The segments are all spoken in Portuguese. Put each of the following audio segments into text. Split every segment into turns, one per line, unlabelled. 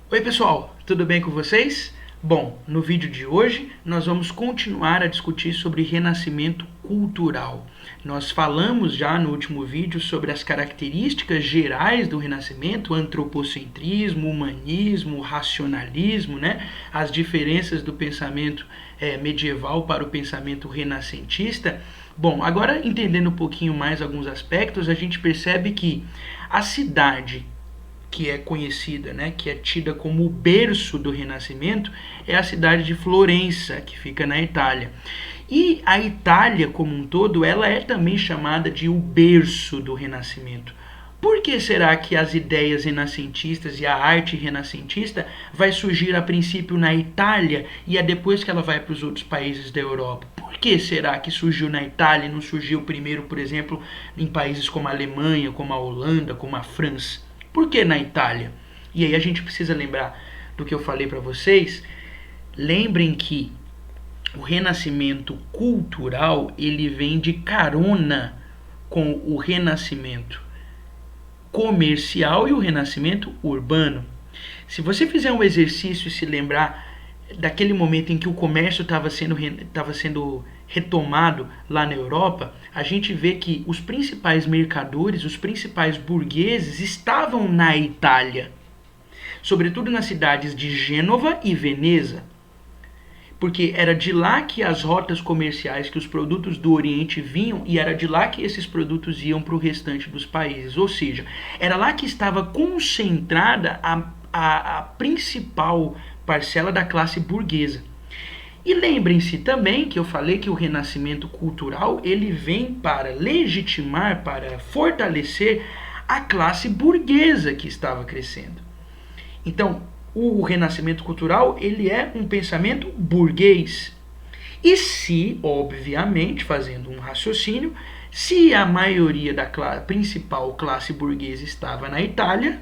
Oi pessoal, tudo bem com vocês? Bom, no vídeo de hoje nós vamos continuar a discutir sobre renascimento cultural. Nós falamos já no último vídeo sobre as características gerais do renascimento, antropocentrismo, humanismo, racionalismo, né? As diferenças do pensamento medieval para o pensamento renascentista. Bom, agora entendendo um pouquinho mais alguns aspectos, a gente percebe que a cidade que é conhecida, né, que é tida como o berço do Renascimento, é a cidade de Florença, que fica na Itália. E a Itália, como um todo, ela é também chamada de o berço do Renascimento. Por que será que as ideias renascentistas e a arte renascentista vai surgir a princípio na Itália e é depois que ela vai para os outros países da Europa? Por que será que surgiu na Itália e não surgiu primeiro, por exemplo, em países como a Alemanha, como a Holanda, como a França? Por que na Itália? E aí a gente precisa lembrar do que eu falei para vocês. Lembrem que o renascimento cultural ele vem de carona com o renascimento comercial e o renascimento urbano. Se você fizer um exercício e se lembrar daquele momento em que o comércio estava sendo retomado lá na Europa, a gente vê que os principais mercadores, os principais burgueses estavam na Itália, sobretudo nas cidades de Gênova e Veneza, porque era de lá que as rotas comerciais, que os produtos do Oriente vinham, e era de lá que esses produtos iam para o restante dos países. Ou seja, era lá que estava concentrada a principal parcela da classe burguesa. E lembrem-se também que eu falei que o renascimento cultural ele vem para legitimar, para fortalecer a classe burguesa que estava crescendo. Então, o renascimento cultural ele é um pensamento burguês. E se, obviamente, fazendo um raciocínio, se a maioria da principal classe burguesa estava na Itália,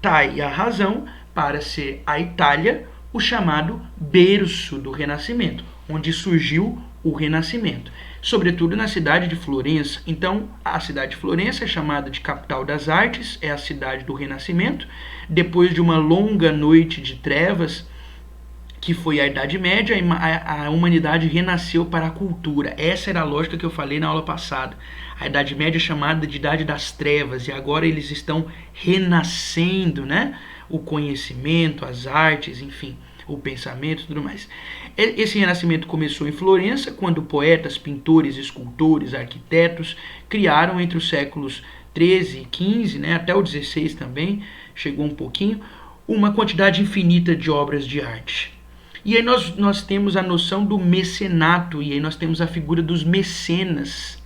tá aí a razão para ser a Itália o chamado berço do Renascimento, onde surgiu o Renascimento, sobretudo na cidade de Florença. Então, a cidade de Florença é chamada de capital das artes, é a cidade do Renascimento. Depois de uma longa noite de trevas, que foi a Idade Média, a humanidade renasceu para a cultura. Essa era a lógica que eu falei na aula passada. A Idade Média é chamada de Idade das Trevas, e agora eles estão renascendo, né? O conhecimento, as artes, enfim, o pensamento e tudo mais. Esse renascimento começou em Florença, quando poetas, pintores, escultores, arquitetos criaram entre os séculos 13 e 15, né, até o 16 também, chegou um pouquinho, uma quantidade infinita de obras de arte. E aí nós temos a noção do mecenato, e aí nós temos a figura dos mecenas.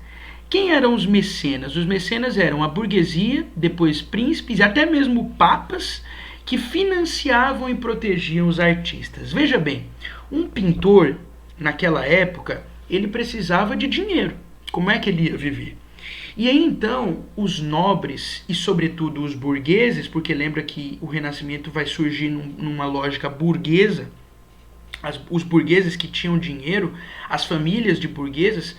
Quem eram os mecenas? Os mecenas eram a burguesia, depois príncipes e até mesmo papas, que financiavam e protegiam os artistas. Veja bem, um pintor, naquela época, ele precisava de dinheiro. Como é que ele ia viver? E aí então, os nobres e sobretudo os burgueses, porque lembra que o Renascimento vai surgir numa lógica burguesa, os burgueses que tinham dinheiro, as famílias de burgueses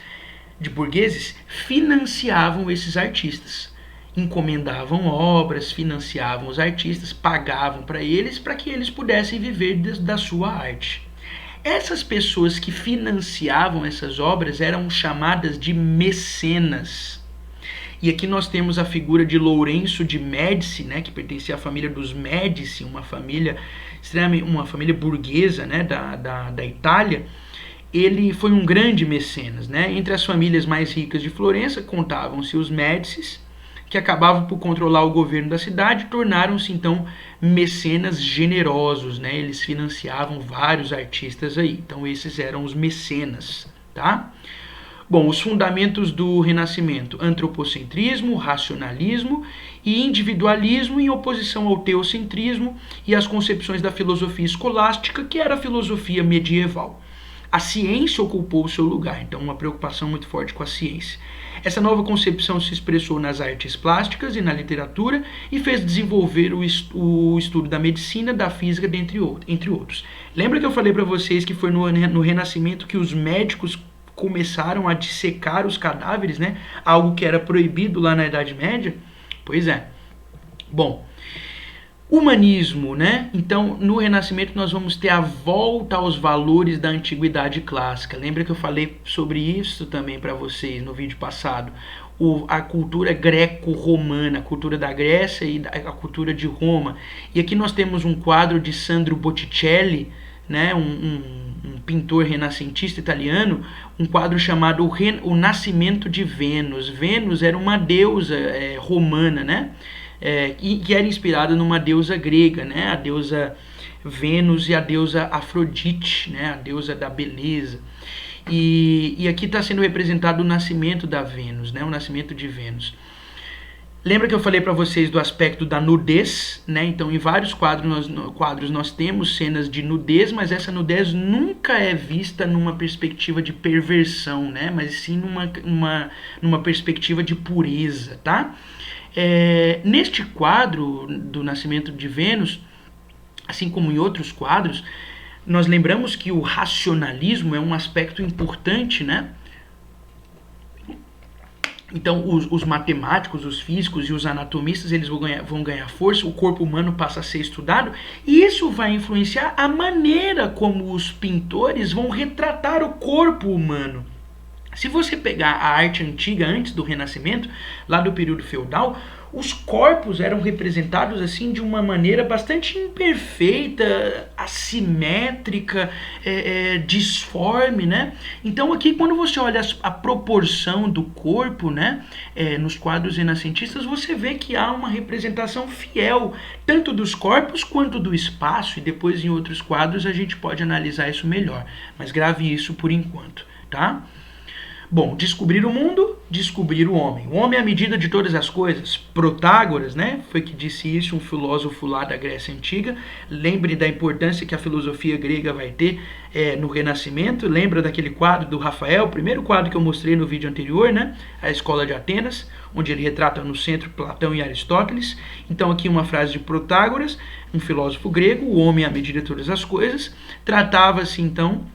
financiavam esses artistas. Encomendavam obras, financiavam os artistas, pagavam para que eles pudessem viver da sua arte. Essas pessoas que financiavam essas obras eram chamadas de mecenas. E aqui nós temos a figura de Lourenço de Médici, né, que pertencia à família dos Médici, uma família burguesa, né, da Itália. Ele foi um grande mecenas, né? Entre as famílias mais ricas de Florença contavam-se os Médicis, que acabavam por controlar o governo da cidade, tornaram-se então mecenas generosos, né? Eles financiavam vários artistas aí. Então esses eram os mecenas, tá? Bom, os fundamentos do Renascimento: antropocentrismo, racionalismo e individualismo em oposição ao teocentrismo e às concepções da filosofia escolástica, que era a filosofia medieval. A ciência ocupou o seu lugar, então uma preocupação muito forte com a ciência. Essa nova concepção se expressou nas artes plásticas e na literatura e fez desenvolver o estudo da medicina, da física, entre outros. Lembra que eu falei para vocês que foi no Renascimento que os médicos começaram a dissecar os cadáveres, né? Algo que era proibido lá na Idade Média? Pois é. Bom, Humanismo, né? Então, no Renascimento nós vamos ter a volta aos valores da antiguidade clássica. Lembra que eu falei sobre isso também para vocês no vídeo passado? A cultura greco-romana, a cultura da Grécia e a cultura de Roma. E aqui nós temos um quadro de Sandro Botticelli, né? Um pintor renascentista italiano, um quadro chamado O Nascimento de Vênus. Vênus era uma deusa romana, né? Que era inspirada numa deusa grega, né? A deusa Vênus e a deusa Afrodite, né? A deusa da beleza. E aqui está sendo representado o nascimento da Vênus, né? O nascimento de Vênus. Lembra que eu falei para vocês do aspecto da nudez, né? Então, em vários quadros nós temos cenas de nudez, mas essa nudez nunca é vista numa perspectiva de perversão, né? Mas sim numa perspectiva de pureza, tá? Neste quadro do Nascimento de Vênus, assim como em outros quadros, nós lembramos que o racionalismo é um aspecto importante, né? Então, os matemáticos, os físicos e os anatomistas, eles vão ganhar força, o corpo humano passa a ser estudado, e isso vai influenciar a maneira como os pintores vão retratar o corpo humano. Se você pegar a arte antiga antes do Renascimento, lá do período feudal, os corpos eram representados assim de uma maneira bastante imperfeita, assimétrica, disforme, né? Então aqui quando você olha a proporção do corpo, né, nos quadros renascentistas, você vê que há uma representação fiel tanto dos corpos quanto do espaço, e depois em outros quadros a gente pode analisar isso melhor, mas grave isso por enquanto, tá? Bom, descobrir o mundo, descobrir o homem. O homem é a medida de todas as coisas. Protágoras, né? Foi que disse isso, um filósofo lá da Grécia Antiga. Lembre da importância que a filosofia grega vai ter no Renascimento. Lembra daquele quadro do Rafael, o primeiro quadro que eu mostrei no vídeo anterior, né? A Escola de Atenas, onde ele retrata no centro Platão e Aristóteles. Então aqui uma frase de Protágoras, um filósofo grego. O homem é a medida de todas as coisas. Tratava-se então,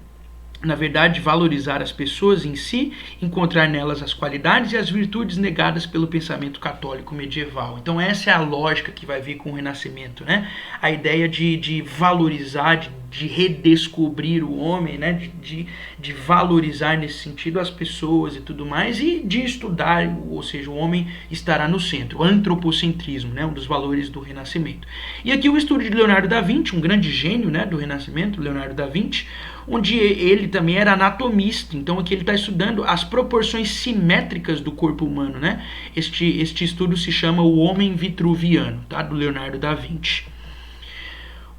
na verdade, valorizar as pessoas em si, encontrar nelas as qualidades e as virtudes negadas pelo pensamento católico medieval. Então essa é a lógica que vai vir com o Renascimento, né? A ideia de valorizar, de redescobrir o homem, né? De valorizar nesse sentido as pessoas e tudo mais, e de estudar, ou seja, o homem estará no centro, o antropocentrismo, né? Um dos valores do Renascimento. E aqui o estudo de Leonardo da Vinci, um grande gênio, né, do Renascimento, Leonardo da Vinci, onde ele também era anatomista. Então aqui ele está estudando as proporções simétricas do corpo humano, né? Este estudo se chama O Homem Vitruviano, tá? Do Leonardo da Vinci.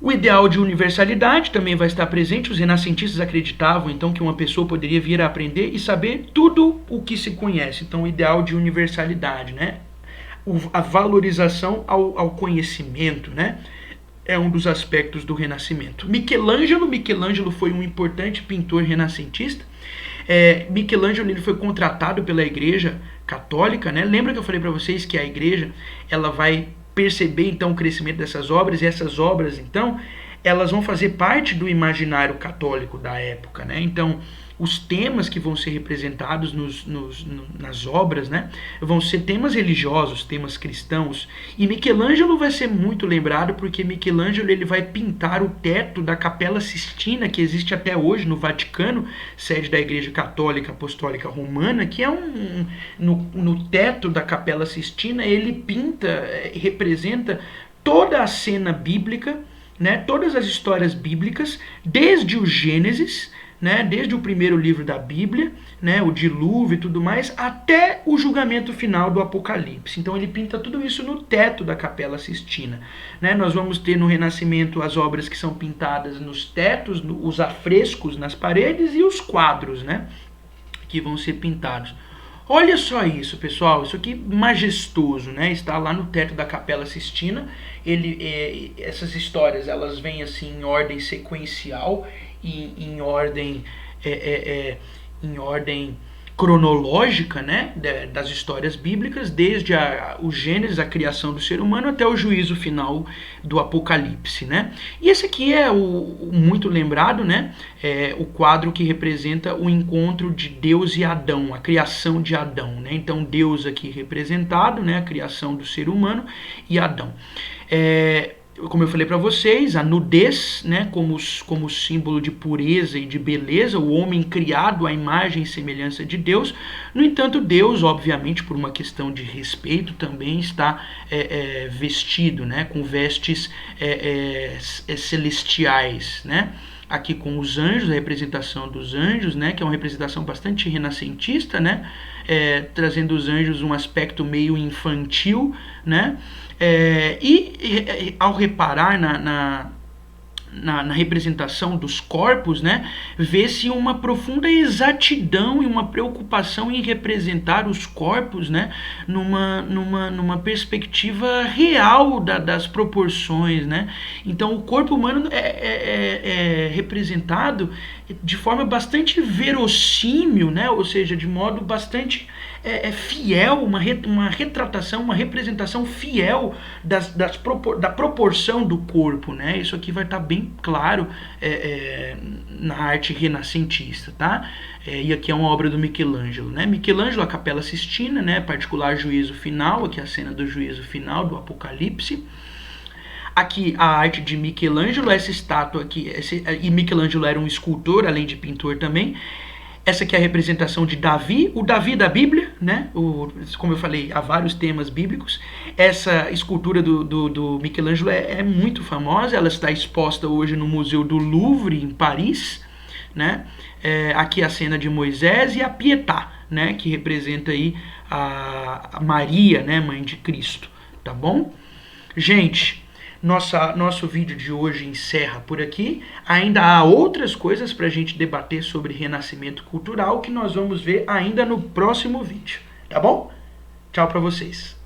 O ideal de universalidade também vai estar presente. Os renascentistas acreditavam então que uma pessoa poderia vir a aprender e saber tudo o que se conhece. Então o ideal de universalidade, né? A valorização ao conhecimento, né? É um dos aspectos do Renascimento. Michelangelo foi um importante pintor renascentista. Michelangelo ele foi contratado pela Igreja Católica, né? Lembra que eu falei para vocês que a Igreja ela vai perceber então o crescimento dessas obras, e essas obras então elas vão fazer parte do imaginário católico da época, né? Então os temas que vão ser representados nas obras, né, vão ser temas religiosos, temas cristãos. E Michelangelo vai ser muito lembrado porque Michelangelo ele vai pintar o teto da Capela Sistina, que existe até hoje no Vaticano, sede da Igreja Católica Apostólica Romana, que é no teto da Capela Sistina ele pinta, representa toda a cena bíblica, né, todas as histórias bíblicas, desde o Gênesis, né, desde o primeiro livro da Bíblia, né, o dilúvio e tudo mais, até o julgamento final do Apocalipse. Então ele pinta tudo isso no teto da Capela Sistina, né? Nós vamos ter no Renascimento as obras que são pintadas nos tetos, os afrescos nas paredes e os quadros, né, que vão ser pintados. Olha só isso, pessoal, isso aqui majestoso, né? Está lá no teto da Capela Sistina. Essas histórias elas vêm assim em ordem sequencial, em ordem cronológica, né, das histórias bíblicas, desde o Gênesis, a criação do ser humano, até o juízo final do Apocalipse, né? E esse aqui é o muito lembrado, né, o quadro que representa o encontro de Deus e Adão, a criação de Adão, né? Então Deus aqui representado, né, a criação do ser humano, e Adão. como eu falei para vocês, a nudez, né, como símbolo de pureza e de beleza, o homem criado à imagem e semelhança de Deus. No entanto, Deus, obviamente, por uma questão de respeito, também está vestido, né, com vestes celestiais, né? Aqui com os anjos, a representação dos anjos, né, que é uma representação bastante renascentista, né, trazendo os anjos um aspecto meio infantil, né, ao reparar na representação dos corpos, né, vê-se uma profunda exatidão e uma preocupação em representar os corpos, né, numa perspectiva real das proporções, né. Então o corpo humano é representado de forma bastante verossímil, né, ou seja, de modo bastante fiel, uma retratação, uma representação fiel da proporção do corpo, né? Isso aqui vai estar bem claro na arte renascentista, tá? E aqui é uma obra do Michelangelo, né? Michelangelo, a Capela Sistina, né? Particular Juízo Final, aqui é a cena do Juízo Final, do Apocalipse. Aqui a arte de Michelangelo, essa estátua aqui, e Michelangelo era um escultor, além de pintor também. Essa aqui é a representação de Davi, o Davi da Bíblia, né? Como eu falei, há vários temas bíblicos. Essa escultura do Michelangelo é muito famosa, ela está exposta hoje no Museu do Louvre, em Paris, né? Aqui a cena de Moisés e a Pietà, né? Que representa aí a Maria, né? Mãe de Cristo, tá bom? Gente, nosso vídeo de hoje encerra por aqui. Ainda há outras coisas para a gente debater sobre renascimento cultural que nós vamos ver ainda no próximo vídeo, tá bom? Tchau para vocês.